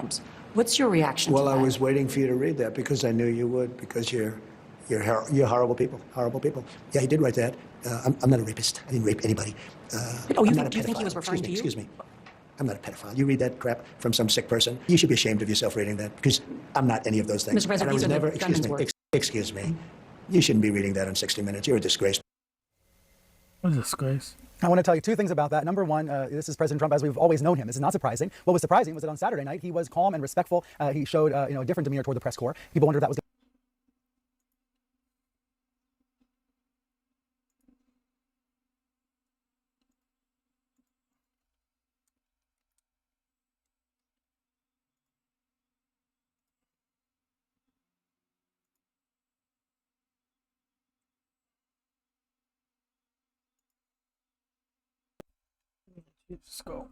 crimes. What's your reaction to that? Well, I was waiting for you to read that because I knew you would, because you're horrible people, horrible people. Yeah, he did write that. I'm not a rapist. I didn't rape anybody. Oh, you I'm not a think, you think he pedophile. was referring to you? Excuse me. I'm not a pedophile. You read that crap from some sick person. You should be ashamed of yourself reading that, because I'm not any of those things. Mr. President, And I was these are never, the gunman's words. excuse me. You shouldn't be reading that on 60 Minutes. You're a disgrace. What a disgrace. I want to tell you two things about that. Number one, this is President Trump as we've always known him. This is not surprising. What was surprising was that on Saturday night, he was calm and respectful. He showed a different demeanor toward the press corps. People wondered if that was Let's go.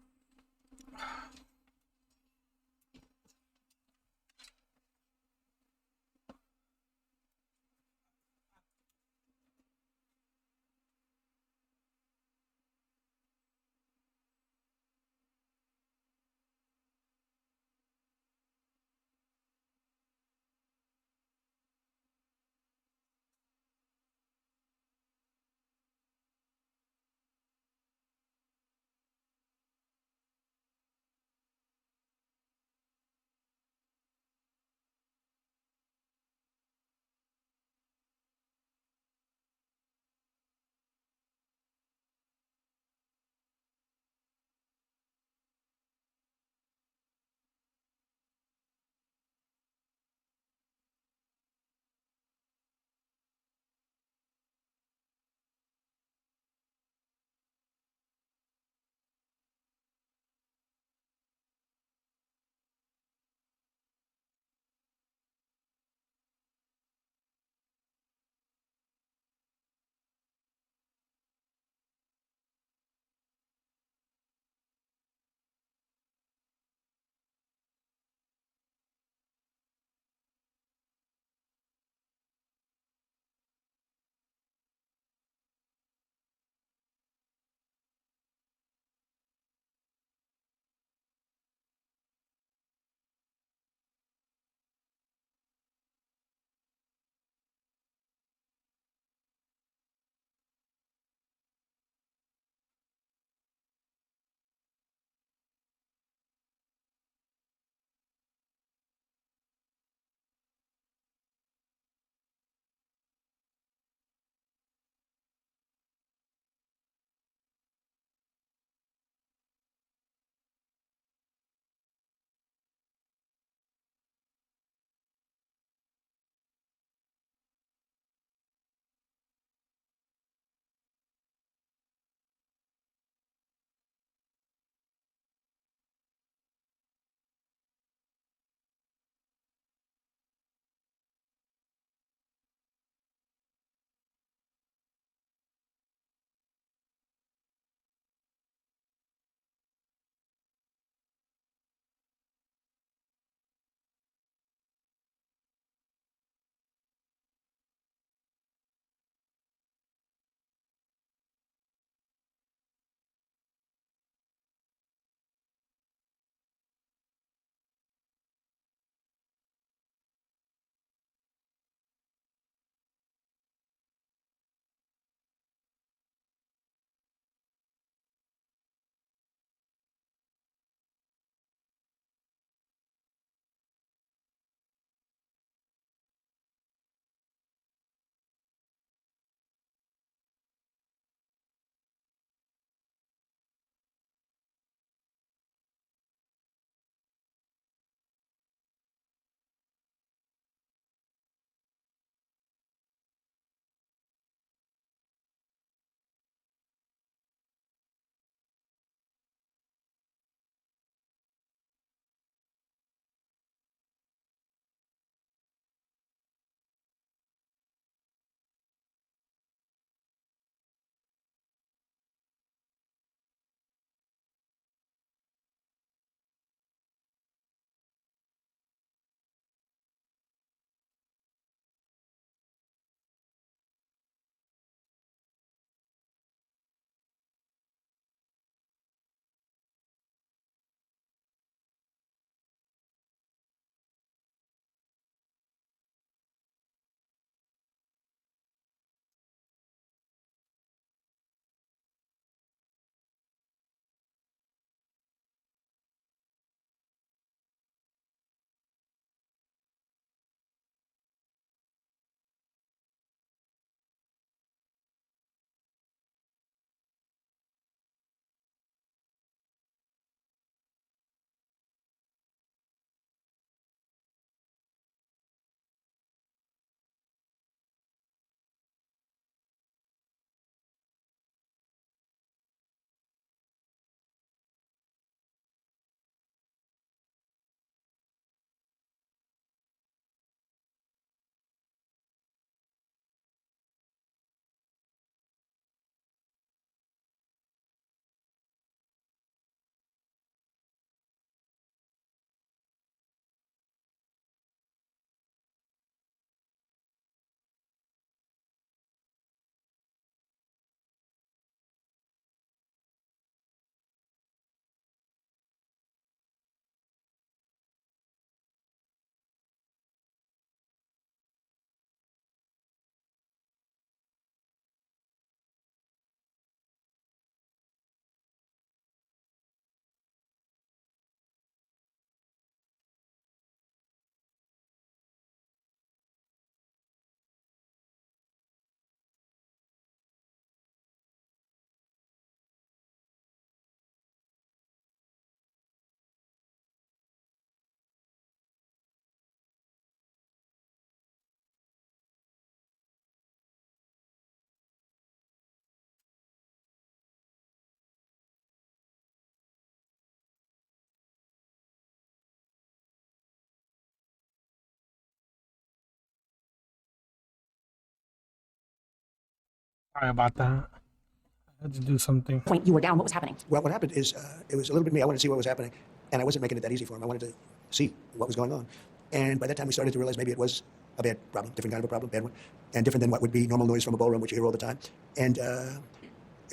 Sorry about that. I had to do something. Point you were down. What was happening? Well, what happened is it was a little bit me. I wanted to see what was happening, and I wasn't making it that easy for him. I wanted to see what was going on. And by that time, we started to realize maybe it was a bad problem, different kind of a problem, bad one, and different than what would be normal noise from a ballroom, which you hear all the time. And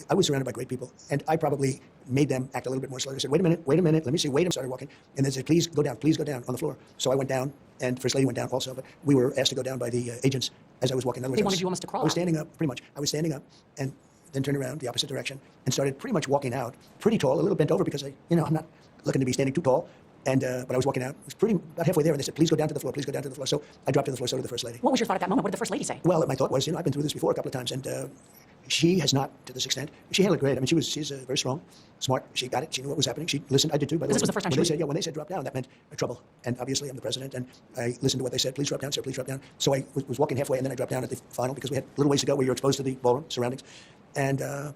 I was surrounded by great people, and I probably made them act a little bit more slowly. I said, wait a minute, let me see, wait. I started walking, and they said, please go down on the floor. So I went down, and First Lady went down also, but we were asked to go down by the agents as I was walking. In other words, They I was- wanted you almost to crawl I was out. standing up, pretty much. I was standing up, and then turned around the opposite direction, and started pretty much walking out, pretty tall, a little bent over because I'm not looking to be standing too tall. And but I was walking out. It was pretty about halfway there, and they said, "Please go down to the floor. Please go down to the floor." So I dropped to the floor. So did the First Lady. What was your thought at that moment? What did the First Lady say? Well, my thought was, I've been through this before a couple of times, and she has not to this extent. She handled it great. I mean, she's very strong, smart. She got it. She knew what was happening. She listened. I did too. By the way, This was the first time when she they said, when they said drop down, that meant trouble. And obviously, I'm the president, and I listened to what they said. Please drop down, sir. Please drop down. So I was walking halfway, and then I dropped down at the final because we had a little ways to go where you're exposed to the ballroom surroundings. And then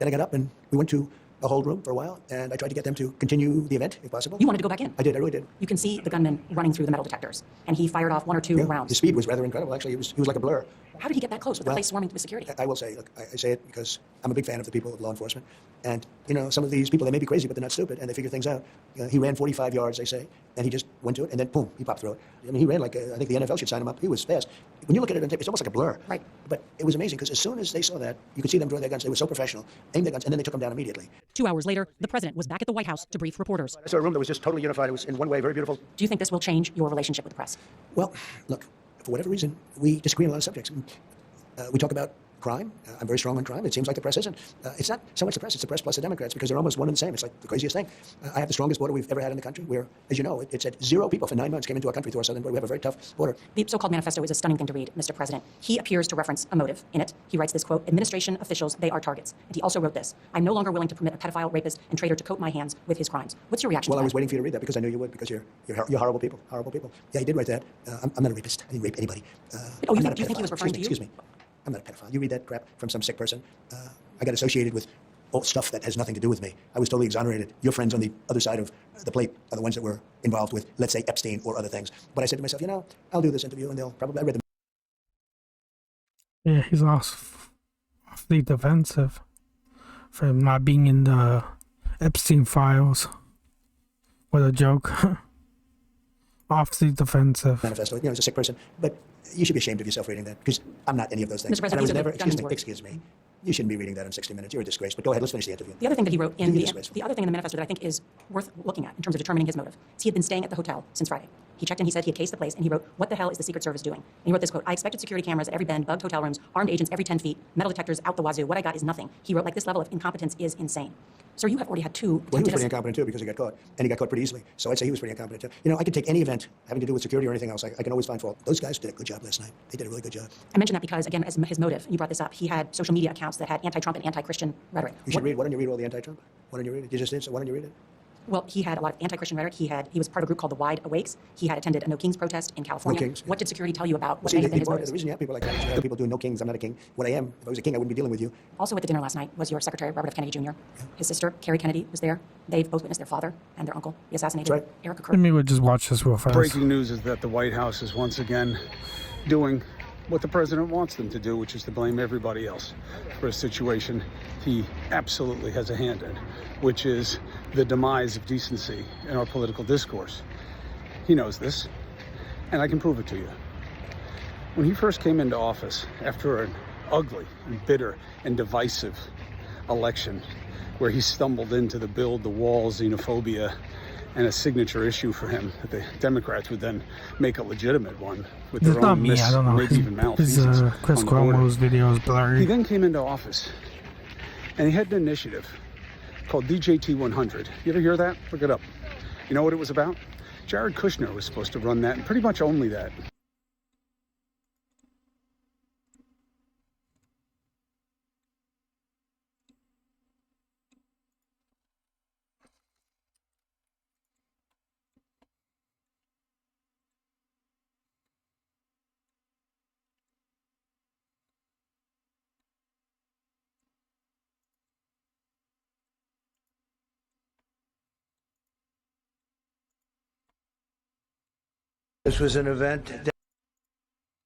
I got up, and we went to the whole room for a while, and I tried to get them to continue the event if possible. You wanted to go back in. I did. I really did. You can see the gunman running through the metal detectors, and he fired off one or two Yeah, rounds. his speed was rather incredible. Actually, he was like a blur. How did he get that close with the Well, place swarming with security? I will say, look, I say it because I'm a big fan of the people of law enforcement. And, some of these people, they may be crazy, but they're not stupid, and they figure things out. He ran 45 yards, they say, and he just went to it, and then, boom, he popped through it. I mean, he ran like, I think the NFL should sign him up. He was fast. When you look at it on tape, it's almost like a blur. Right. But it was amazing, because as soon as they saw that, you could see them draw their guns. They were so professional, aimed their guns, and then they took them down immediately. 2 hours later, the president was back at the White House to brief reporters. I saw a room that was just totally unified. It was, in one way, very beautiful. Do you think this will change your relationship with the press? Well, look, for whatever reason, we disagree on a lot of subjects. We talk about crime. I'm very strong on crime. It seems like the press isn't. It's not so much the press, it's the press plus the Democrats, because they're almost one and the same. It's like the craziest thing. I have the strongest border we've ever had in the country, where, as you know, it said 0 people for 9 months came into our country through our southern border. We have a very tough border. The so-called manifesto is a stunning thing to read, Mr. President. He appears to reference a motive in it. He writes this quote, "Administration officials, they are targets." And he also wrote this, "I'm no longer willing to permit a pedophile, rapist, and traitor to coat my hands with his crimes." What's your reaction Well, to I that? was waiting for you to read that because I knew you would, because you're horrible people. Horrible people. Yeah, he did write that. I'm not a rapist. I didn't rape anybody. you I'm think- not a do you think he was pedophile. referring to you? Excuse me. I'm not a pedophile. You read that crap from some sick person. I got associated with all stuff that has nothing to do with me. I was totally exonerated. Your friends on the other side of the plate are the ones that were involved with, let's say, Epstein or other things. But I said to myself, I'll do this interview, and they'll probably, I read the Yeah, he's awfully defensive for him not being in the Epstein files. What a joke. Awfully defensive. manifesto. He's a sick person. But you should be ashamed of yourself reading that, because I'm not any of those things. Mr. President, And I was these are the never, excuse gunman's me, words. excuse me. You shouldn't be reading that on 60 Minutes. You're a disgrace. But go ahead, let's finish the interview. The other thing that he wrote in You're the disgraceful. other thing in the manifesto that I think is worth looking at in terms of determining his motive is he had been staying at the hotel since Friday. He checked in, he said he had cased the place, and he wrote, "What the hell is the Secret Service doing?" And he wrote this quote, "I expected security cameras at every bend, bugged hotel rooms, armed agents every 10 feet, metal detectors out the wazoo. What I got is nothing." He wrote, like, this level of incompetence is insane. Sir, you have already had 2 Well, he was attempted pretty incompetent too, because he got caught, and he got caught pretty easily. So I'd say he was pretty incompetent too. I could take any event having to do with security or anything else. I can always find fault. Those guys did a good job last night. They did a really good job. I mention that because, again, as his motive, you brought this up, he had social media accounts that had anti-Trump and anti-Christian rhetoric. You should read. Why don't you read all the anti-Trump? Why don't you read it? You just did, so why don't you read it? Well, he had a lot of anti-Christian rhetoric. He was part of a group called the Wide Awakes. He had attended a No Kings protest in California. No Kings. What did security tell you about what See, may have been his the motives? reason you have people like that is you have people doing no kings. I'm not a king. What I am, if I was a king, I wouldn't be dealing with you. Also at the dinner last night was your secretary, Robert F. Kennedy Jr. His sister, Carrie Kennedy, was there. They've both witnessed their father and their uncle be assassinated. That's right. Erica Let Kirk. me just watch this real fast. Breaking news is that the White House is once again doing what the president wants them to do, which is to blame everybody else for a situation he absolutely has a hand in, which is the demise of decency in our political discourse. He knows this, and I can prove it to you. When he first came into office, after an ugly and bitter and divisive election, where he stumbled into the build the wall xenophobia and a signature issue for him that the Democrats would then make a legitimate one with It's their not own me, I don't know. maybe even His malfeasance Chris on the border. Cuomo's video is He blurry. then came into office, and he had an initiative called DJT 100. You ever hear that? Look it up. You know what it was about? Jared Kushner was supposed to run that, and pretty much only that. This was an event.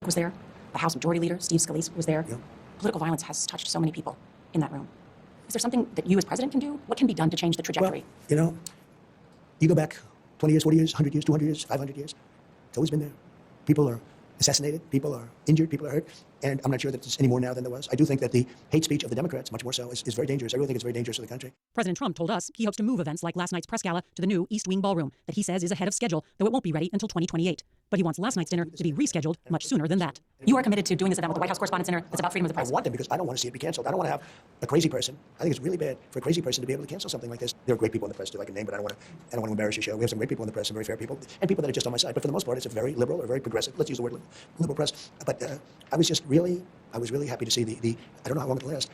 Was there. The House Majority Leader, Steve Scalise, was there. Yeah. Political violence has touched so many people in that room. Is there something that you as president can do? What can be done to change the trajectory? Well, you know, you go back 20 years, 40 years, 100 years, 200 years, 500 years. It's always been there. People are assassinated, people are injured, people are hurt, and I'm not sure that it's any more now than there was. I do think that the hate speech of the Democrats, much more so, is very dangerous. I really think it's very dangerous for the country. President Trump told us he hopes to move events like last night's press gala to the new East Wing Ballroom that he says is ahead of schedule, though it won't be ready until 2028. But he wants last night's dinner to be rescheduled much sooner than that. You are committed to doing this event with the White House Correspondents' Dinner that's about freedom of the I press. want them because I don't want to see it be canceled. I don't want to have a crazy person. I think it's really bad for a crazy person to be able to cancel something like this. There are great people in the press too. I can name, but I don't want to embarrass your show. We have some great people in the press, some very fair people, and people that are just on my side. But for the most part, it's a very liberal or very progressive. Let's use the word liberal press. But I was really happy to see the I don't know how long it'll last,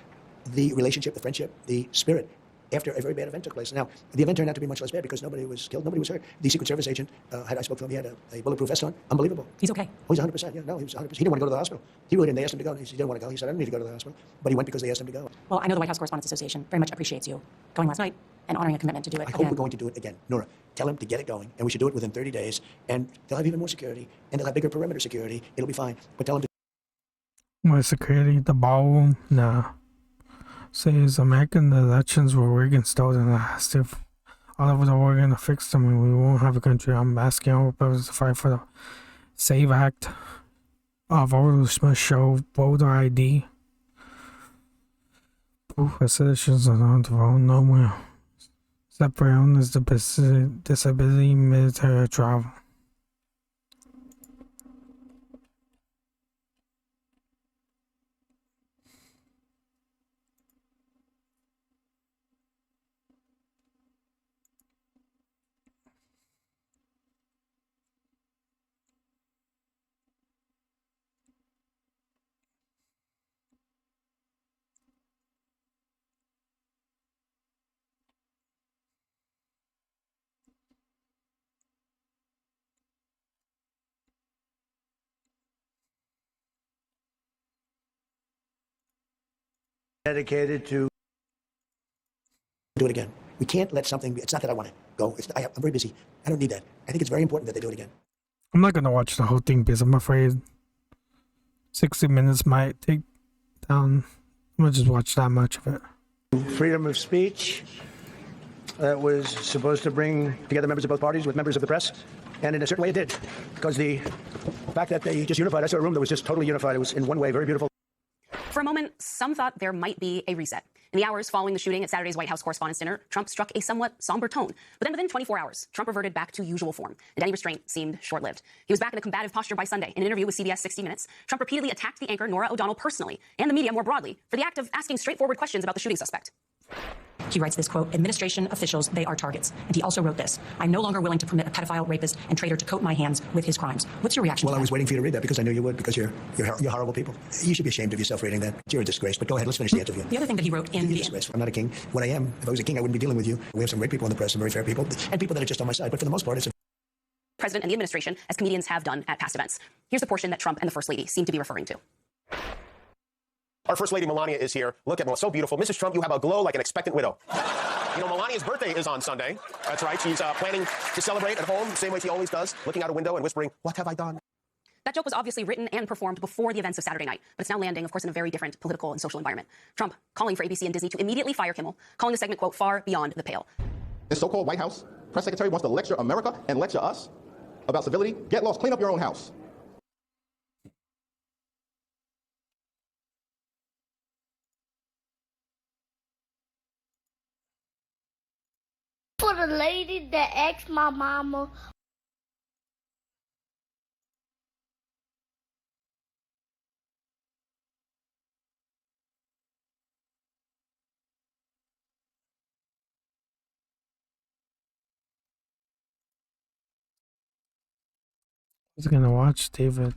the relationship, the friendship, the spirit after a very bad event took place. Now, the event turned out to be much less bad because nobody was killed, nobody was hurt. The Secret Service agent, I spoke to him, he had a bulletproof vest on. Unbelievable. He's okay. Oh, he's 100%. Yeah, no, he was 100%. He didn't want to go to the hospital. He really didn't. They asked him to go. He didn't want to go. He said, I don't need to go to the hospital. But he went because they asked him to go. Well, I know the White House Correspondents Association very much appreciates you going last night and honoring a commitment to do it I hope again. we're going to do it again. Nora, tell him to get it going, and we should do it within 30 days. And they'll have even more security, and they'll have bigger perimeter security. It'll be fine. But tell him to My security, the ballroom, nah. Says American elections were rigged and stolen and asked if all over the world are gonna fix them and we won't have a country. I'm asking all Republicans to fight for the SAVE Act. Voters must show voter ID. Proof of citizens are not to vote nowhere. Except for illness, disability, military, or travel. dedicated to do it again. We can't let something. It's not that I want to go. I'm very busy. I don't need that. I think it's very important that they do it again. I'm not gonna watch the whole thing because I'm afraid 60 minutes might take down. I'm gonna just watch that much of it. Freedom of speech that was supposed to bring together members of both parties with members of the press, and in a certain way it did, because the fact that they just unified. I saw a room that was just totally unified. It was in one way very beautiful. For a moment, some thought there might be a reset. In the hours following the shooting at Saturday's White House Correspondents' Dinner, Trump struck a somewhat somber tone. But then within 24 hours, Trump reverted back to usual form, and any restraint seemed short-lived. He was back in a combative posture by Sunday. In an interview with CBS 60 Minutes, Trump repeatedly attacked the anchor Norah O'Donnell personally, and the media more broadly, for the act of asking straightforward questions about the shooting suspect. He writes this, quote, administration officials, they are targets. And he also wrote this, I'm no longer willing to permit a pedophile, rapist, and traitor to coat my hands with his crimes. What's your reaction Well, to I that? was waiting for you to read that because I knew you would, because you're horrible people. You should be ashamed of yourself reading that. You're a disgrace. But go ahead, let's finish the interview. The other thing that he wrote in You're the... disgraceful. I'm not a king. What I am, if I was a king, I wouldn't be dealing with you. We have some great people in the press, some very fair people, and people that are just on my side. But for the most part, it's a President and the administration, as comedians have done at past events. Here's the portion that Trump and the First Lady seem to be referring to. Our First Lady Melania is here. Look at Melania, so beautiful. Mrs. Trump, you have a glow like an expectant widow. You know, Melania's birthday is on Sunday. That's right. She's planning to celebrate at home the same way she always does, looking out a window and whispering, what have I done? That joke was obviously written and performed before the events of Saturday night, but it's now landing, of course, in a very different political and social environment. Trump calling for ABC and Disney to immediately fire Kimmel, calling the segment, quote, far beyond the pale. This so-called White House press secretary wants to lecture America and lecture us about civility. Get lost. Clean up your own house. For the lady that asked my mama Who's gonna watch David?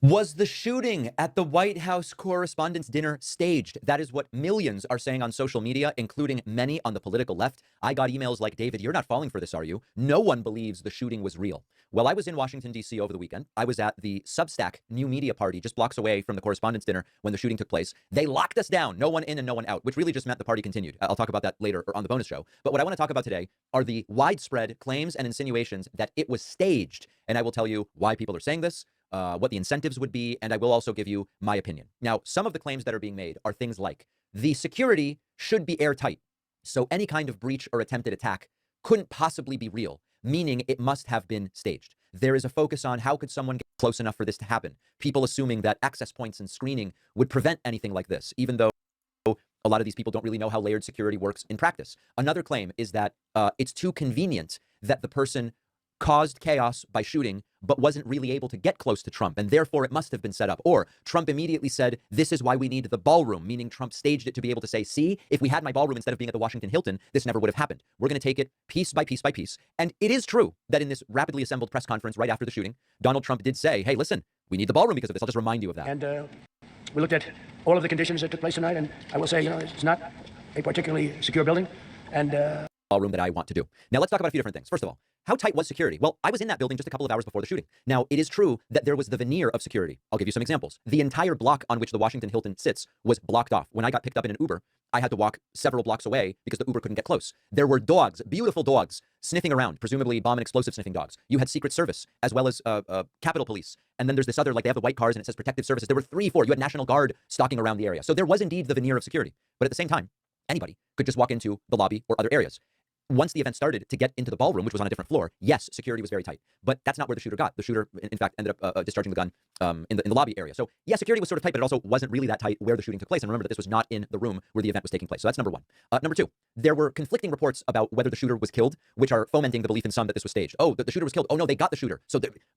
Was the shooting at the White House Correspondents' Dinner staged? That is what millions are saying on social media, including many on the political left. I got emails like, David, you're not falling for this, are you? No one believes the shooting was real. Well, I was in Washington, D.C. over the weekend. I was at the Substack New Media Party just blocks away from the Correspondents' Dinner when the shooting took place. They locked us down, no one in and no one out, which really just meant the party continued. I'll talk about that later or on the bonus show. But what I want to talk about today are the widespread claims and insinuations that it was staged. And I will tell you why people are saying this, what the incentives would be, and I will also give you my opinion. Now, some of the claims that are being made are things like the security should be airtight, so any kind of breach or attempted attack couldn't possibly be real, meaning it must have been staged. There is a focus on how could someone get close enough for this to happen, people assuming that access points and screening would prevent anything like this, even though a lot of these people don't really know how layered security works in practice. Another claim is that it's too convenient that the person caused chaos by shooting, but wasn't really able to get close to Trump, and therefore it must have been set up. Or Trump immediately said, this is why we need the ballroom, meaning Trump staged it to be able to say, see, if we had my ballroom instead of being at the Washington Hilton, this never would have happened. We're going to take it piece by piece by piece. And it is true that in this rapidly assembled press conference right after the shooting, Donald Trump did say, hey, listen, we need the ballroom because of this. I'll just remind you of that. And we looked at all of the conditions that took place tonight, and I will say, it's not a particularly secure building. And ballroom that I want to do. Now, let's talk about a few different things. First of all, how tight was security? Well, I was in that building just a couple of hours before the shooting. Now, it is true that there was the veneer of security. I'll give you some examples. The entire block on which the Washington Hilton sits was blocked off. When I got picked up in an Uber, I had to walk several blocks away because the Uber couldn't get close. There were dogs, beautiful dogs, sniffing around, presumably bomb and explosive sniffing dogs. You had Secret Service, as well as Capitol Police. And then there's this other, like they have the white cars and it says Protective Services. There were 3, 4. You had National Guard stalking around the area. So there was indeed the veneer of security. But at the same time, anybody could just walk into the lobby or other areas. Once the event started to get into the ballroom, which was on a different floor, yes, security was very tight. But that's not where the shooter got. The shooter, in fact, ended up discharging the gun in the lobby area. So, yeah, security was sort of tight, but it also wasn't really that tight where the shooting took place. And remember that this was not in the room where the event was taking place. So that's number one. Number two, there were conflicting reports about whether the shooter was killed, which are fomenting the belief in some that this was staged. Oh, the shooter was killed. Oh, no, they got the shooter.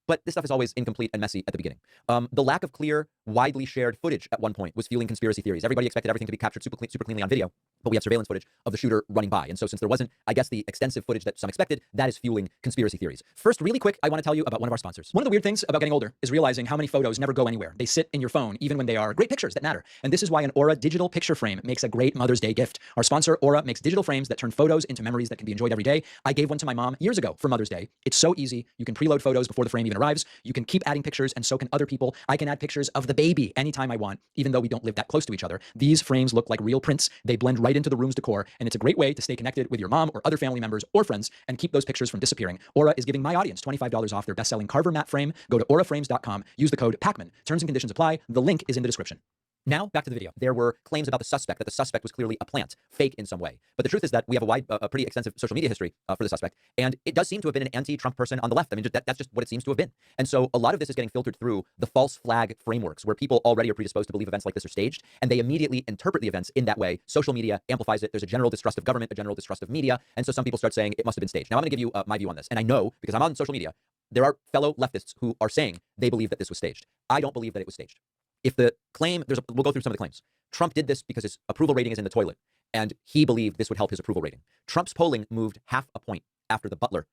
But this stuff is always incomplete and messy at the beginning. The lack of clear, widely shared footage at one point was fueling conspiracy theories. Everybody expected everything to be captured super cleanly on video, but we have surveillance footage of the shooter running by. And so since there wasn't, I guess, the extensive footage that some expected, that is fueling conspiracy theories. First, really quick, I want to tell you about one of our sponsors. One of the weird things about getting older is realizing how many photos never go anywhere. They sit in your phone, even when they are great pictures that matter. And this is why an Aura digital picture frame makes a great Mother's Day gift. Our sponsor, Aura, makes digital frames that turn photos into memories that can be enjoyed every day. I gave one to my mom years ago for Mother's Day. It's so easy. You can preload photos before the frame even arrives. You can keep adding pictures, and so can other people. I can add pictures of the baby anytime I want, even though we don't live that close to each other. These frames look like real prints. They blend right into the room's decor, and it's a great way to stay connected with your mom or other family members or friends and keep those pictures from disappearing. Aura is giving my audience $25 off their best-selling Carver matte frame. Go to auraframes.com. Use the code PACMAN. Terms and conditions apply. The link is in the description. Now, back to the video. There were claims about the suspect, that the suspect was clearly a plant, fake in some way. But the truth is that we have a pretty extensive social media history for the suspect, and it does seem to have been an anti-Trump person on the left. I mean, that's just what it seems to have been. And so a lot of this is getting filtered through the false flag frameworks, where people already are predisposed to believe events like this are staged, and they immediately interpret the events in that way. Social media amplifies it. There's a general distrust of government, a general distrust of media, and so some people start saying it must have been staged. Now, I'm going to give you my view on this, and I know, because I'm on social media, there are fellow leftists who are saying they believe that this was staged. I don't believe that it was staged. If the claim, we'll go through some of the claims. Trump did this because his approval rating is in the toilet, and he believed this would help his approval rating. Trump's polling moved 0.5 point after the Butler.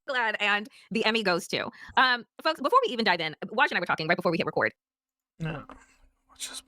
Glad and the Emmy goes to. Folks, before we even dive in, Watch and I were talking right before we hit record. No. Watch this.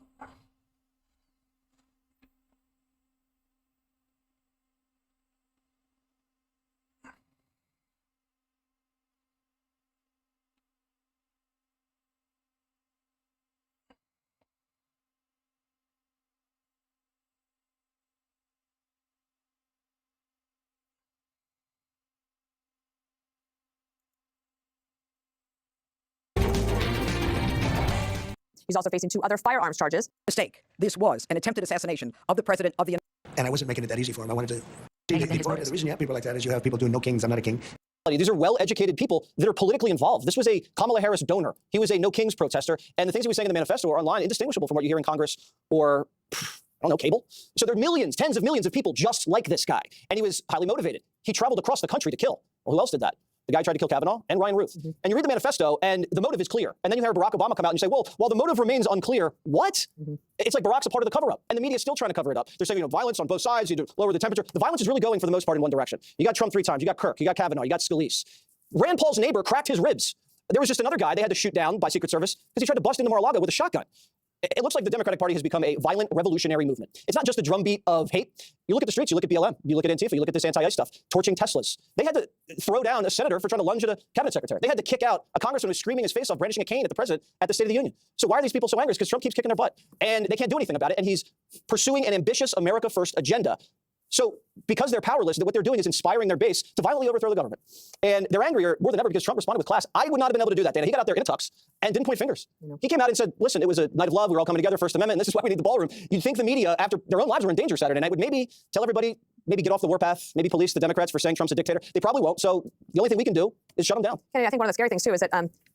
He's also facing 2 other firearms charges. Mistake. This was an attempted assassination of the president of the... And I wasn't making it that easy for him. I wanted to... The reason you have people like that is you have people doing no kings, I'm not a king. These are well-educated people that are politically involved. This was a Kamala Harris donor. He was a no kings protester. And the things he was saying in the manifesto are online indistinguishable from what you hear in Congress or don't know, cable. So there are millions, tens of millions of people just like this guy. And he was highly motivated. He traveled across the country to kill. Well, who else did that? The guy who tried to kill Kavanaugh and Ryan Ruth. And you read the manifesto, and the motive is clear. And then you hear Barack Obama come out and you say, well, while the motive remains unclear, what? It's like Barack's a part of the cover-up. And the media is still trying to cover it up. They're saying, violence on both sides, you need to lower the temperature. The violence is really going, for the most part, in one direction. You got Trump 3 times. You got Kirk. You got Kavanaugh. You got Scalise. Rand Paul's neighbor cracked his ribs. There was just another guy they had to shoot down by Secret Service because he tried to bust into Mar-a-Lago with a shotgun. It looks like the Democratic Party has become a violent revolutionary movement. It's not just a drumbeat of hate. You look at the streets, you look at BLM, you look at Antifa, you look at this anti-ICE stuff, torching Teslas. They had to throw down a senator for trying to lunge at a cabinet secretary. They had to kick out a congressman who was screaming his face off, brandishing a cane at the president at the State of the Union. So why are these people so angry? It's because Trump keeps kicking their butt. And they can't do anything about it. And he's pursuing an ambitious America First agenda. So because they're powerless, what they're doing is inspiring their base to violently overthrow the government. And they're angrier more than ever because Trump responded with class. I would not have been able to do that, Dana. He got out there in a tux and didn't point fingers. He came out and said, listen, it was a night of love. We were all coming together, First Amendment, and this is why we need the ballroom. You'd think the media, after their own lives were in danger Saturday night, would maybe tell everybody, maybe get off the warpath, maybe police the Democrats for saying Trump's a dictator. They probably won't. So the only thing we can do is shut them down. Kennedy, I think one of the scary things, too, is that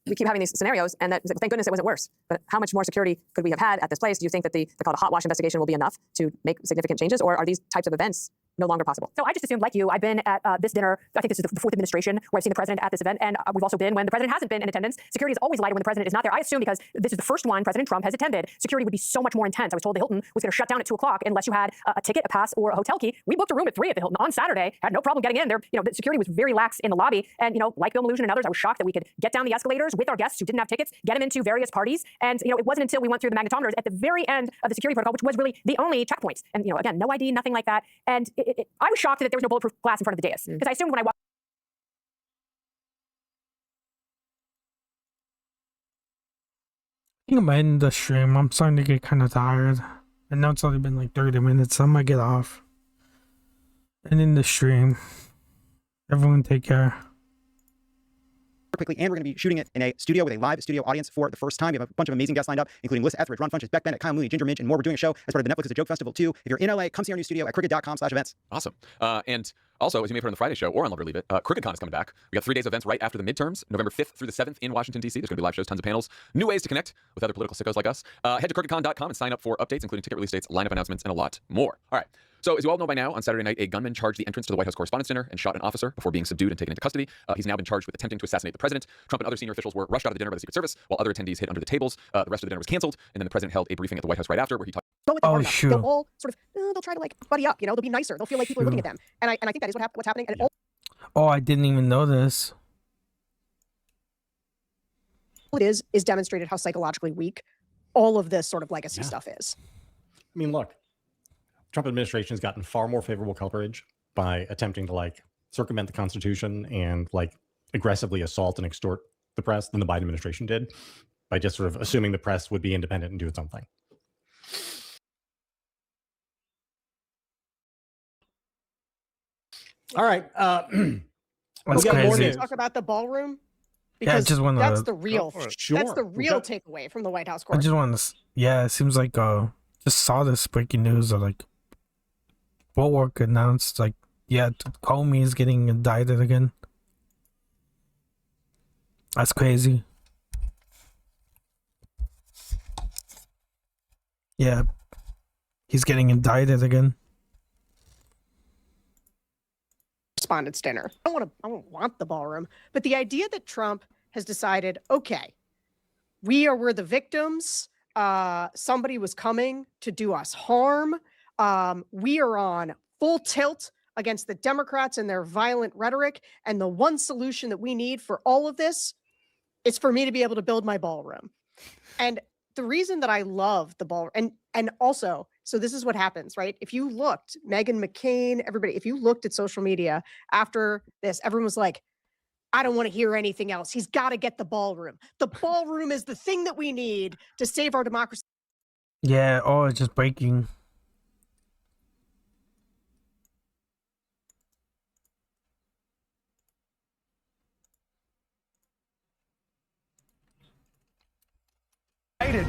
we keep having these scenarios, and that thank goodness it wasn't worse. But how much more security could we have had at this place? Do you think that the called hot wash investigation will be enough to make significant changes, or are these types of events no longer possible? So I just assumed, like you, I've been at this dinner. I think this is the fourth administration where I've seen the president at this event, and we've also been when the president hasn't been in attendance. Security is always lighter when the president is not there. I assume because this is the first one President Trump has attended, security would be so much more intense. I was told the Hilton was going to shut down at 2 o'clock unless you had a ticket, a pass, or a hotel key. We booked a room at 3 at the Hilton on Saturday, had no problem getting in there. The security was very lax in the lobby, and like Bill Maloogian and others, I was shocked that we could get down the escalators with our guests who didn't have tickets, get them into various parties, and it wasn't until we went through the magnetometers at the very end of the security protocol, which was really the only checkpoints, and again, no ID, nothing like that, and I was shocked that there was no bulletproof glass in front of the dais, because I assumed when I walked. I think I'm ending the stream. I'm starting to get kind of tired. I know it's only been like 30 minutes, so I'm gonna get off. And in the stream. Everyone take care. Quickly, and we're going to be shooting it in a studio with a live studio audience for the first time. We have a bunch of amazing guests lined up, including Liz Etheridge, Ron Funches, Beck Bennett, Kyle Mooney, Ginger Minch, and more. We're doing a show as part of the Netflix is a Joke Festival too. If you're in LA, come see our new studio at crooked.com/events. Awesome. And also, as you may have heard on the Friday show or on Love or Leave It, CrookedCon is coming back. We got 3 days of events right after the midterms, November 5th through the 7th in Washington, D.C. There's going to be live shows, tons of panels, new ways to connect with other political sickos like us. Head to crookedcon.com and sign up for updates, including ticket release dates, lineup announcements, and a lot more. All right. So, as you all know by now, on Saturday night, a gunman charged the entrance to the White House Correspondents' Dinner and shot an officer before being subdued and taken into custody. He's now been charged with attempting to assassinate the president. Trump and other senior officials were rushed out of the dinner by the Secret Service, while other attendees hid under the tables. The rest of the dinner was canceled, and then the president held a briefing at the White House right after, where he talked. Oh, sure. They'll all sort of, they'll try to buddy up. They'll be nicer. They'll feel like people are looking at them, and I think that is what's happening. And Oh, I didn't even know this. all it is demonstrated how psychologically weak all of this sort of legacy stuff is. I mean, look, Trump administration has gotten far more favorable coverage by attempting to circumvent the Constitution and aggressively assault and extort the press than the Biden administration did, by just sort of assuming the press would be independent and do its own thing. All right. That's crazy. Talk about the ballroom. Yeah, I just want to. That's the real. That's the real takeaway from the White House. I just want to. Yeah, it seems like just saw this breaking news of Bulwark announced Comey is getting indicted again. That's crazy. Yeah, he's getting indicted again. Correspondents' dinner. I don't want the ballroom, but the idea that Trump has decided, okay, we're the victims. Somebody was coming to do us harm. We are on full tilt against the Democrats and their violent rhetoric. And the one solution that we need for all of this is for me to be able to build my ballroom. And the reason that I love the ballroom, and also, so this is what happens, right? If you looked, Meghan McCain, everybody, if you looked at social media after this, everyone was like, I don't want to hear anything else. He's got to get the ballroom. The ballroom is the thing that we need to save our democracy. Yeah, it's just breaking.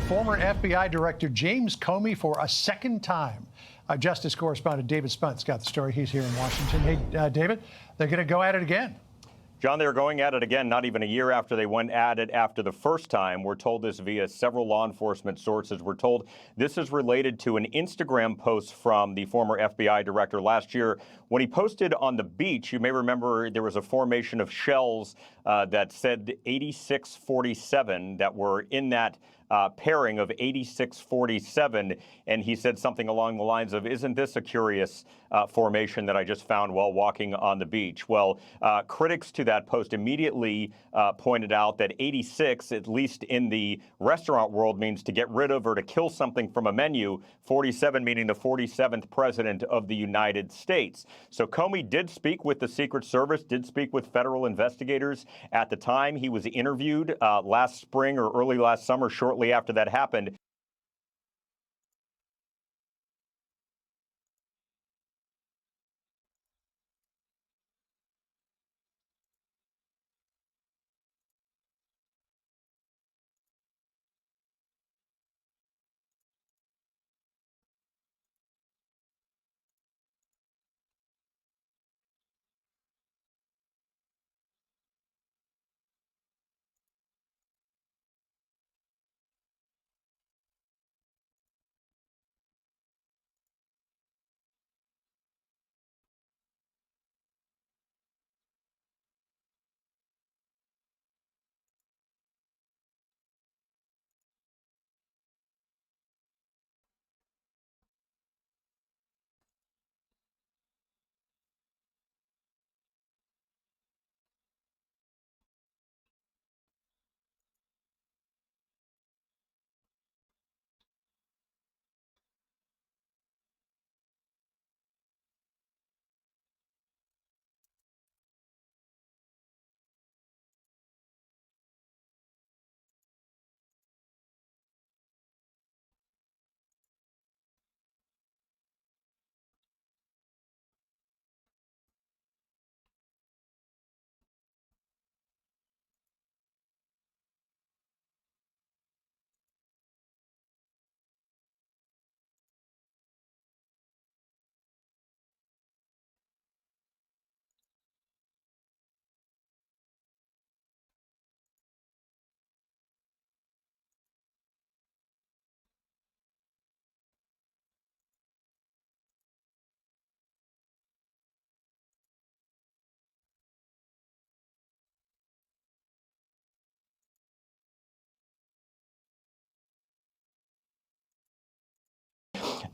Former FBI Director James Comey for a second time. Justice correspondent David Spunt's got the story. He's here in Washington. Hey, David, they're going to go at it again. John, they're going at it again, not even a year after they went at it after the first time. We're told this via several law enforcement sources. We're told this is related to an Instagram post from the former FBI director last year when he posted on the beach. You may remember there was a formation of shells that said 8647 that were in that pairing of 8647, and he said something along the lines of, "Isn't this a curious formation that I just found while walking on the beach?" Well, critics to that post immediately pointed out that 86, at least in the restaurant world, means to get rid of or to kill something from a menu, 47 meaning the 47th president of the United States. So Comey did speak with the Secret Service, did speak with federal investigators. At the time he was interviewed last spring or early last summer, shortly after that happened.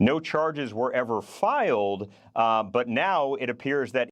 No charges were ever filed, but now it appears that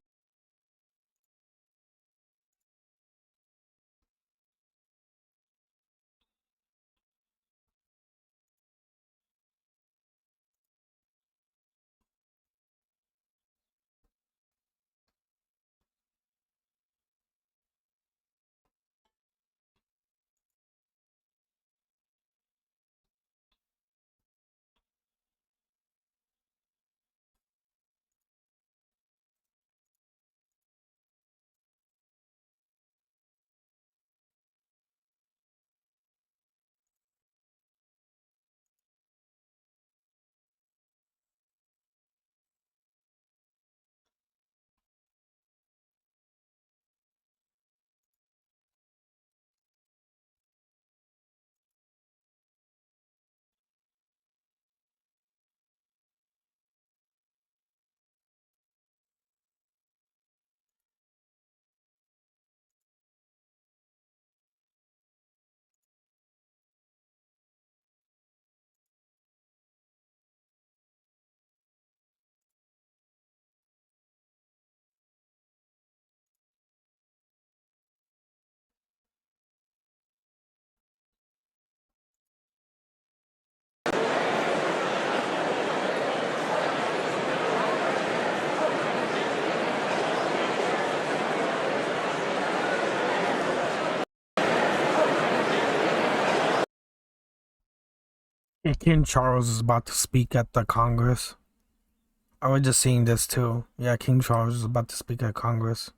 King Charles is about to speak at the Congress. I was just seeing this too. Yeah, King Charles is about to speak at Congress.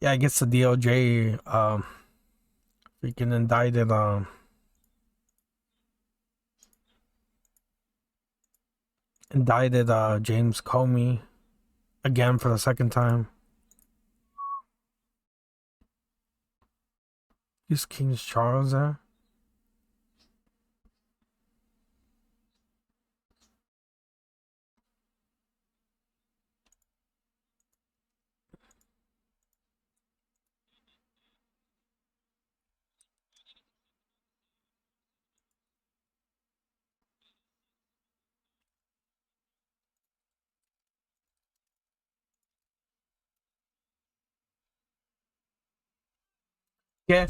Yeah, I guess the DOJ freaking indicted James Comey again for the second time. Is King Charles there? Yeah.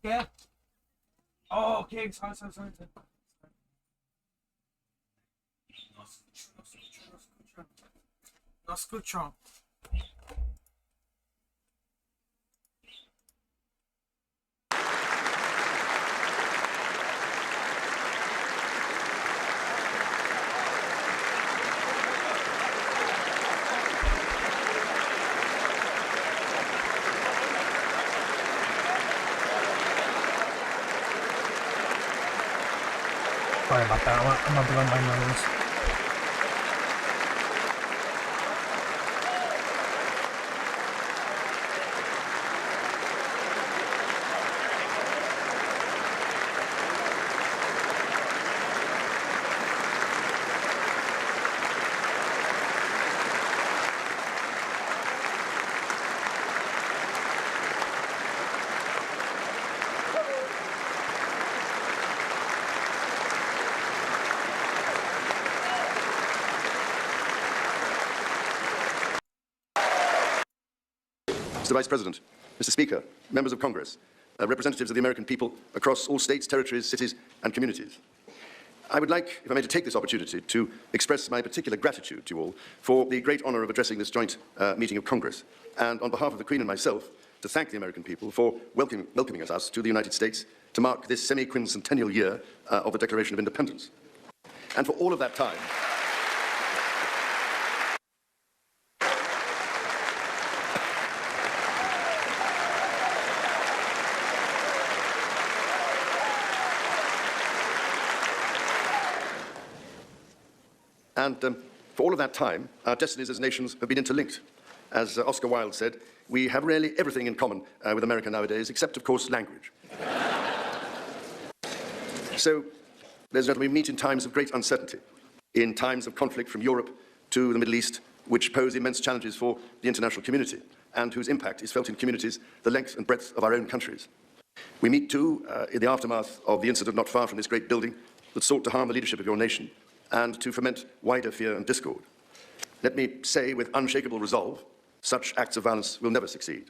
Yeah. Oh, okay. Sorry. No escucho. Sorry about that. I'm not blowing my nose. Mr. Vice President, Mr. Speaker, members of Congress, representatives of the American people across all states, territories, cities, and communities. I would like, if I may, to take this opportunity to express my particular gratitude to you all for the great honor of addressing this joint meeting of Congress, and on behalf of the Queen and myself, to thank the American people for welcoming us to the United States to mark this semi-quincentennial year of the Declaration of Independence. And for all of that time, our destinies as nations have been interlinked. As Oscar Wilde said, we have really everything in common with America nowadays, except, of course, language. So, ladies and gentlemen, we meet in times of great uncertainty, in times of conflict from Europe to the Middle East, which pose immense challenges for the international community, and whose impact is felt in communities the length and breadth of our own countries. We meet, too, in the aftermath of the incident not far from this great building that sought to harm the leadership of your nation, and to foment wider fear and discord. Let me say with unshakable resolve, such acts of violence will never succeed.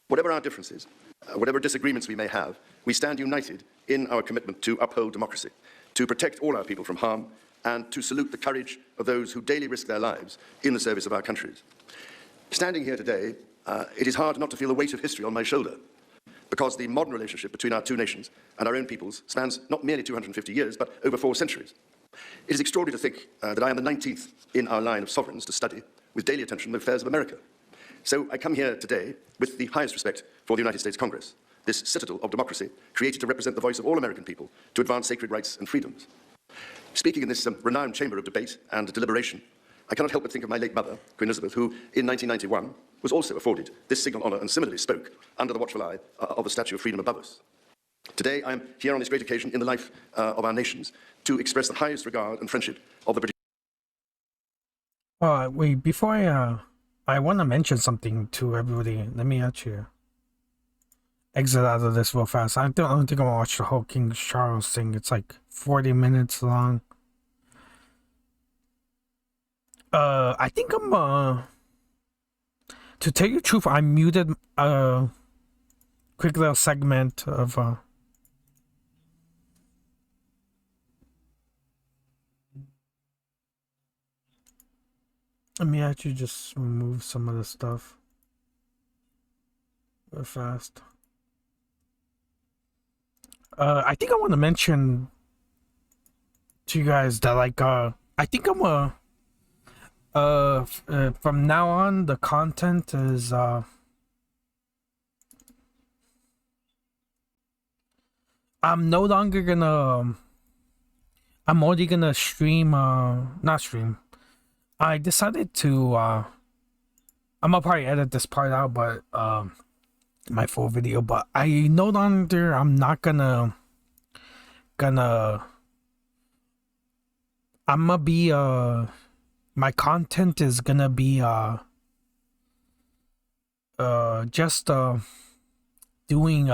Whatever our differences, whatever disagreements we may have, we stand united in our commitment to uphold democracy, to protect all our people from harm, and to salute the courage of those who daily risk their lives in the service of our countries. Standing here today, it is hard not to feel the weight of history on my shoulder, because the modern relationship between our two nations and our own peoples spans not merely 250 years, but over 4 centuries. It is extraordinary to think that I am the 19th in our line of sovereigns to study, with daily attention, the affairs of America. So I come here today with the highest respect for the United States Congress, this citadel of democracy created to represent the voice of all American people to advance sacred rights and freedoms. Speaking in this renowned chamber of debate and deliberation, I cannot help but think of my late mother, Queen Elizabeth, who, in 1991, was also afforded this signal honour and similarly spoke under the watchful eye of the Statue of Freedom above us. Today, I am here on this great occasion in the life of our nations to express the highest regard and friendship of the British. Wait, before I want to mention something to everybody. Let me actually exit out of this real fast. I don't think I'm gonna watch the whole King Charles thing. It's like 40 minutes long. I think I'm to tell you the truth, I muted a quick little segment of let me actually just remove some of the stuff real fast. I think I want to mention to you guys that, like, I think I'm from now on, the content is I'm no longer gonna. I'm only gonna stream. Not stream. I decided to. I'm gonna probably edit this part out, but my full video. But I no longer. I'm not gonna. I'm gonna be. My content is gonna be. Just doing.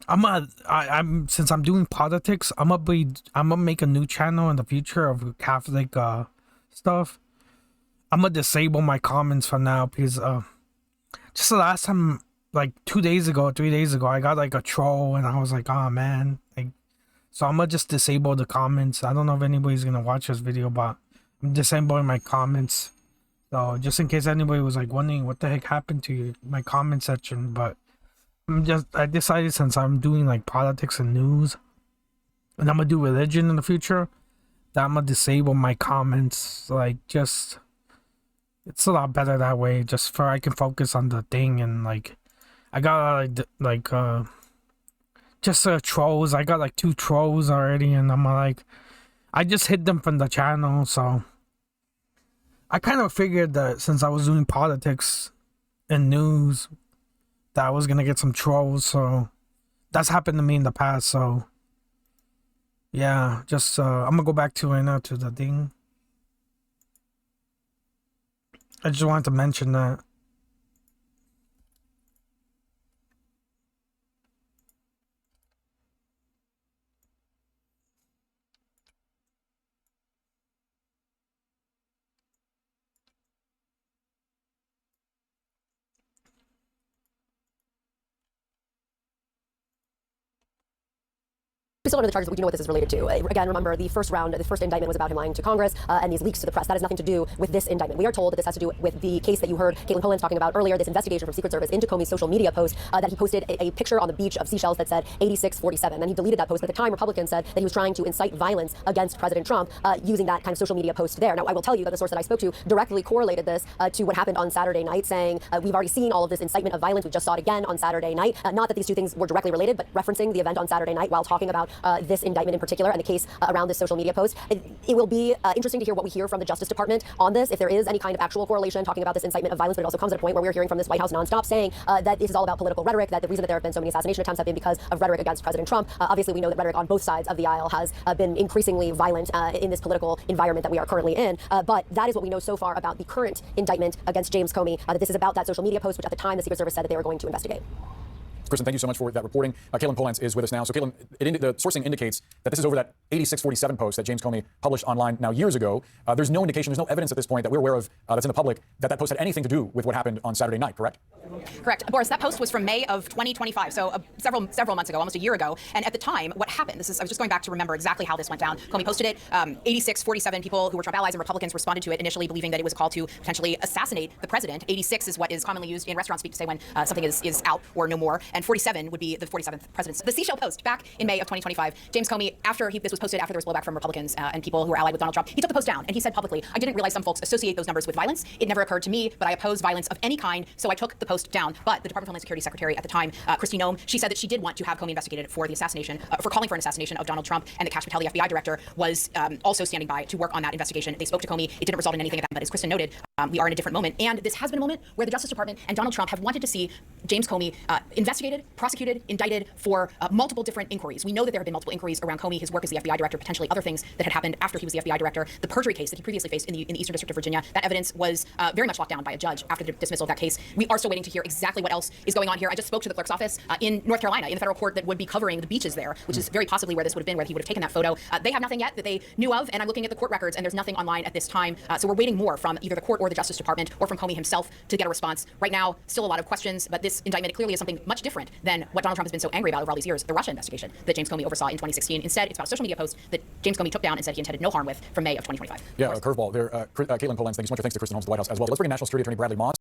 I'm since I'm doing politics, I'm gonna make a new channel in the future of Catholic stuff. I'm gonna disable my comments for now because just the last time, like 2 days ago, 3 days ago, I got like a troll and I was like, oh man, like, so I'm gonna just disable the comments. I don't know if anybody's gonna watch this video, but I'm disabling my comments. So just in case anybody was like wondering what the heck happened to my comment section, but I decided since I'm doing like politics and news and I'm gonna do religion in the future that I'm gonna disable my comments. Like, just it's a lot better that way, just for I can focus on the thing. And like I got just trolls. I got like 2 trolls already, and I'm like, I just hid them from the channel. So I kind of figured that since I was doing politics and news that I was gonna get some trolls. So that's happened to me in the past. So yeah, just I'm gonna go back to right now to the thing. I just wanted to mention that. Still under the charges, but we do know what this is related to. Again, remember, the first indictment was about him lying to Congress and these leaks to the press. That has nothing to do with this indictment. We are told that this has to do with the case that you heard Caitlin Polans talking about earlier, this investigation from Secret Service into Comey's social media post that he posted a picture on the beach of seashells that said 8647. Then he deleted that post. But at the time, Republicans said that he was trying to incite violence against President Trump using that kind of social media post there. Now, I will tell you that the source that I spoke to directly correlated this to what happened on Saturday night, saying we've already seen all of this incitement of violence. We just saw it again on Saturday night. Not that these two things were directly related, but referencing the event on Saturday night while talking about this indictment in particular and the case around this social media post. It will be interesting to hear what we hear from the Justice Department on this, if there is any kind of actual correlation talking about this incitement of violence. But it also comes at a point where we're hearing from this White House nonstop saying that this is all about political rhetoric, that the reason that there have been so many assassination attempts have been because of rhetoric against President Trump. Obviously, we know that rhetoric on both sides of the aisle has been increasingly violent in this political environment that we are currently in. But that is what we know so far about the current indictment against James Comey, that this is about that social media post, which at the time the Secret Service said that they were going to investigate. Kristen, thank you so much for that reporting. Caitlin Polans is with us now. So, Caitlin, the sourcing indicates that this is over that 8647 post that James Comey published online now years ago. There's no indication, there's no evidence at this point that we're aware of that's in the public that post had anything to do with what happened on Saturday night, correct? Correct. Boris, that post was from May of 2025, so several months ago, almost a year ago. And at the time, what happened, I was just going back to remember exactly how this went down. Comey posted it. 8647 people who were Trump allies and Republicans responded to it, initially believing that it was a call to potentially assassinate the president. 86 is what is commonly used in restaurant speak to say when something is out or no more. And 47 would be the 47th presidency. The seashell post back in May of 2025, James Comey, this was posted after there was blowback from Republicans and people who were allied with Donald Trump, he took the post down and he said publicly, I didn't realize some folks associate those numbers with violence. It never occurred to me, but I oppose violence of any kind, so I took the post down. But the Department of Homeland Security Secretary at the time, Kristi Noem, she said that she did want to have Comey investigated for the assassination, for calling for an assassination of Donald Trump, and that Kash Patel, the FBI director, was also standing by to work on that investigation. They spoke to Comey. It didn't result in anything, but as Kristen noted, we are in a different moment, and this has been a moment where the Justice Department and Donald Trump have wanted to see James Comey investigated, prosecuted, indicted for multiple different inquiries. We know that there have been multiple inquiries around Comey, his work as the FBI director, potentially other things that had happened after he was the FBI director, the perjury case that he previously faced in the Eastern District of Virginia. That evidence was very much locked down by a judge after the dismissal of that case. We are still waiting to hear exactly what else is going on here. I just spoke to the clerk's office in North Carolina, in the federal court that would be covering the beaches there, which is very possibly where this would have been, where he would have taken that photo. They have nothing yet that they knew of, and I'm looking at the court records, and there's nothing online at this time. So we're waiting more from either the court or the Justice Department or from Comey himself to get a response. Right now, still a lot of questions, but this indictment clearly is something much different than what Donald Trump has been so angry about over all these years, the Russia investigation that James Comey oversaw in 2016. Instead, it's about a social media post that James Comey took down and said he intended no harm with from May of 2025. Yeah, a curveball there. Caitlin Polans, thank you so much. Thanks to Kristen Holmes, the White House as well. Let's bring in National Security Attorney Bradley Moss.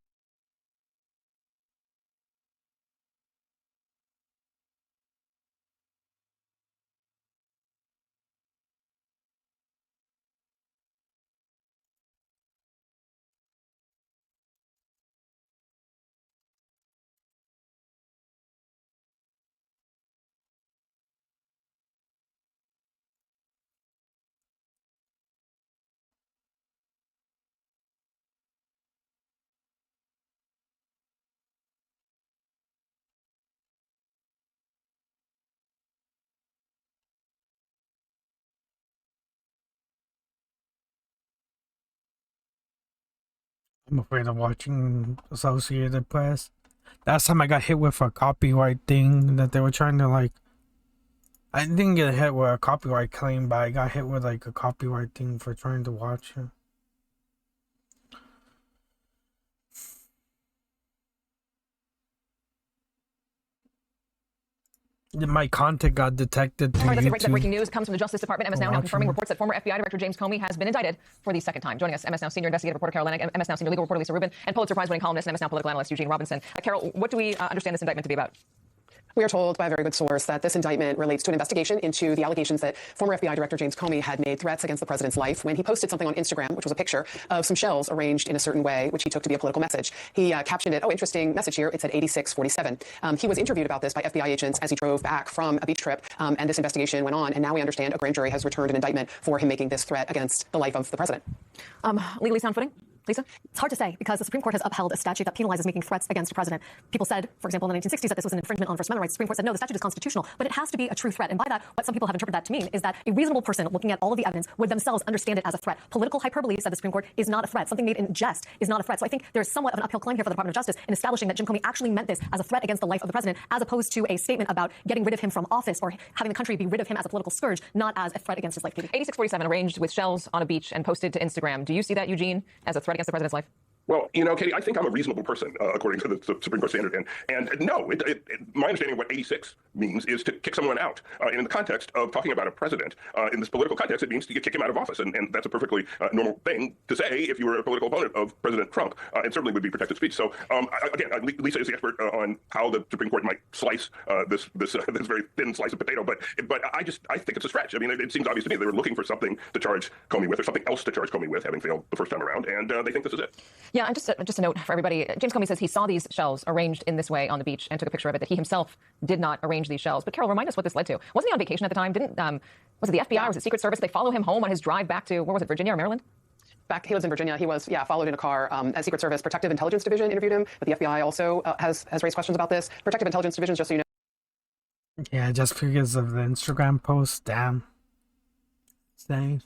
I'm afraid of watching Associated Press. Last time I got hit with a copyright thing that they were trying to like. I didn't get hit with a copyright claim, but I got hit with like a copyright thing for trying to watch it. My content got detected through All right, that's YouTube. the breaking news comes from the Justice Department. MS Now confirming reports that former FBI Director James Comey has been indicted for the second time. Joining us, MS Now senior investigative reporter Carol Lennig, MS Now senior legal reporter Lisa Rubin, and Pulitzer Prize-winning columnist and MS Now political analyst Eugene Robinson. Carol, what do we understand this indictment to be about? We are told by a very good source that this indictment relates to an investigation into the allegations that former FBI Director James Comey had made threats against the president's life when he posted something on Instagram, which was a picture of some shells arranged in a certain way, which he took to be a political message. He captioned it, oh, interesting message here. It said 8647. He was interviewed about this by FBI agents as he drove back from a beach trip, and this investigation went on. And now we understand a grand jury has returned an indictment for him making this threat against the life of the president. Legally sound footing? Lisa? It's hard to say because the Supreme Court has upheld a statute that penalizes making threats against a president. People said, for example, in the 1960s that this was an infringement on First Amendment rights. The Supreme Court said, no, the statute is constitutional, but it has to be a true threat. And by that, what some people have interpreted that to mean is that a reasonable person looking at all of the evidence would themselves understand it as a threat. Political hyperbole, said the Supreme Court, is not a threat. Something made in jest is not a threat. So I think there's somewhat of an uphill climb here for the Department of Justice in establishing that Jim Comey actually meant this as a threat against the life of the president, as opposed to a statement about getting rid of him from office or having the country be rid of him as a political scourge, not as a threat against his life. 8647 arranged with shells on a beach and posted to Instagram. Do you see that, Eugene, as a threat against the president's life? Well, you know, Katie, I think I'm a reasonable person, according to the Supreme Court standard. And no, my understanding of what 86 means is to kick someone out. And in the context of talking about a president, in this political context, it means to kick him out of office. And that's a perfectly normal thing to say if you were a political opponent of President Trump. It certainly would be protected speech. So, again, Lisa is the expert on how the Supreme Court might slice this very thin slice of potato. But I think it's a stretch. I mean, it seems obvious to me they were looking for something to charge Comey with or something else to charge Comey with, having failed the first time around. And they think this is it. Yeah, and just a note for everybody. James Comey says he saw these shells arranged in this way on the beach and took a picture of it, that he himself did not arrange these shells. But Carol, remind us what this led to. Wasn't he on vacation at the time? Was it the FBI or was it Secret Service? They follow him home on his drive back to, where was it, Virginia or Maryland? He lives in Virginia. He was, followed in a car. As Secret Service Protective Intelligence Division interviewed him, but the FBI also has raised questions about this. Protective Intelligence Division, just so you know. Yeah, just because of the Instagram post, damn. Insane.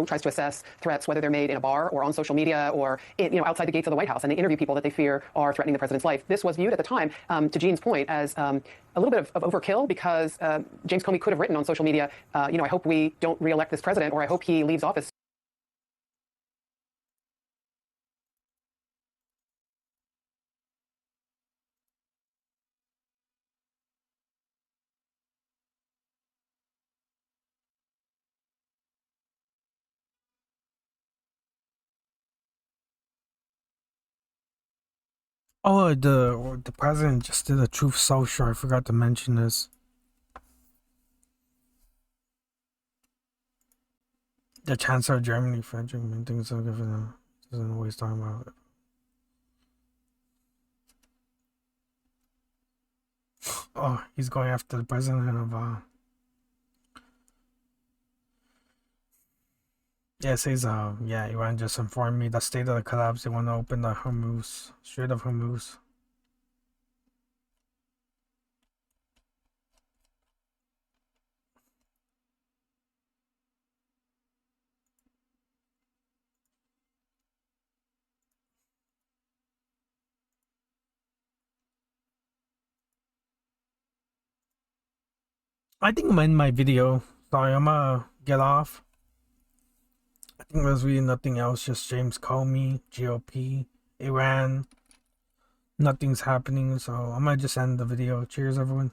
Tries to assess threats, whether they're made in a bar or on social media or outside the gates of the White House, and they interview people that they fear are threatening the president's life. This was viewed at the time, to Gene's point, as a little bit of overkill because James Comey could have written on social media, I hope we don't reelect this president, or I hope he leaves office. Oh, the president just did a Truth Social. I forgot to mention this. The Chancellor of Germany, Frederick, things like that. Doesn't know what he's talking about. Oh, he's going after the president of yeah, it says yeah, Iran just informed me the state of the collapse. They want to open the Strait of Hormuz. I think I'm in my video. Sorry, I'm gonna get off. I think there's really nothing else, just James Comey, GOP, Iran. Nothing's happening, so I'm gonna just end the video. Cheers, everyone.